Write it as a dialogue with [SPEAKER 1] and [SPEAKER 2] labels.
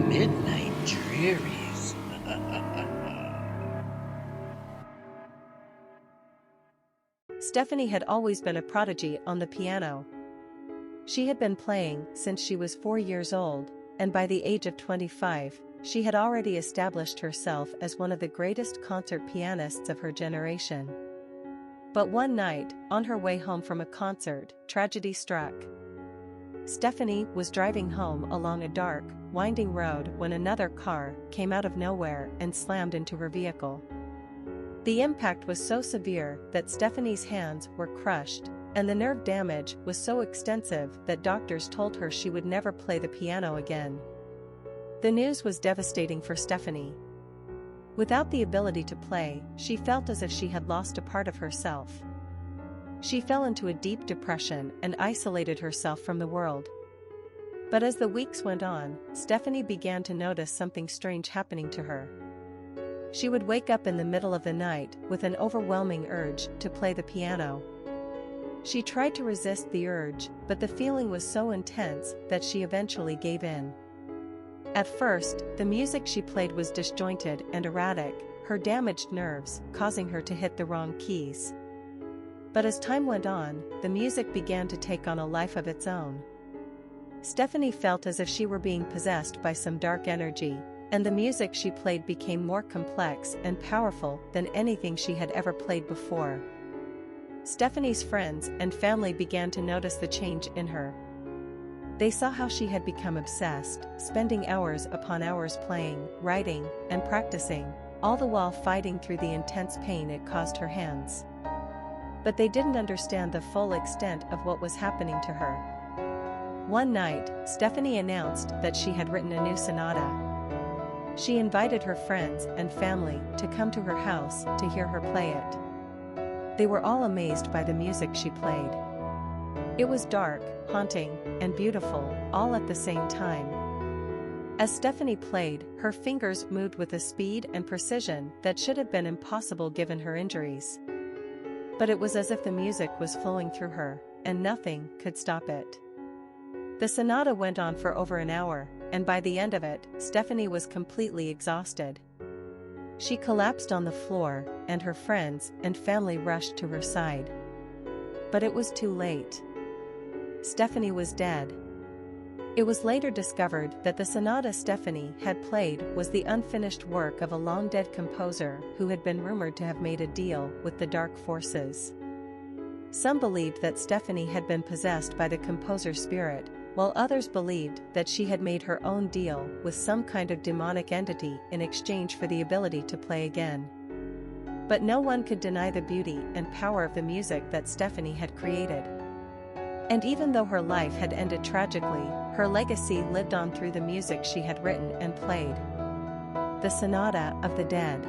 [SPEAKER 1] Midnight Drearies.
[SPEAKER 2] Stephanie had always been a prodigy on the piano. She had been playing since she was 4 years old, and by the age of 25, she had already established herself as one of the greatest concert pianists of her generation. But one night, on her way home from a concert, tragedy struck. Stephanie was driving home along a dark, winding road when another car came out of nowhere and slammed into her vehicle. The impact was so severe that Stephanie's hands were crushed, and the nerve damage was so extensive that doctors told her she would never play the piano again. The news was devastating for Stephanie. Without the ability to play, she felt as if she had lost a part of herself. She fell into a deep depression and isolated herself from the world. But as the weeks went on, Stephanie began to notice something strange happening to her. She would wake up in the middle of the night with an overwhelming urge to play the piano. She tried to resist the urge, but the feeling was so intense that she eventually gave in. At first, the music she played was disjointed and erratic, her damaged nerves causing her to hit the wrong keys. But as time went on, the music began to take on a life of its own. Stephanie felt as if she were being possessed by some dark energy, and the music she played became more complex and powerful than anything she had ever played before. Stephanie's friends and family began to notice the change in her. They saw how she had become obsessed, spending hours upon hours playing, writing, and practicing, all the while fighting through the intense pain it caused her hands. But they didn't understand the full extent of what was happening to her. One night, Stephanie announced that she had written a new sonata. She invited her friends and family to come to her house to hear her play it. They were all amazed by the music she played. It was dark, haunting, and beautiful, all at the same time. As Stephanie played, her fingers moved with a speed and precision that should have been impossible given her injuries. But it was as if the music was flowing through her, and nothing could stop it. The sonata went on for over an hour, and by the end of it, Stephanie was completely exhausted. She collapsed on the floor, and her friends and family rushed to her side. But it was too late. Stephanie was dead. It was later discovered that the sonata Stephanie had played was the unfinished work of a long-dead composer who had been rumored to have made a deal with the dark forces. Some believed that Stephanie had been possessed by the composer's spirit, while others believed that she had made her own deal with some kind of demonic entity in exchange for the ability to play again. But no one could deny the beauty and power of the music that Stephanie had created. And even though her life had ended tragically, her legacy lived on through the music she had written and played. The Sonata of the Dead.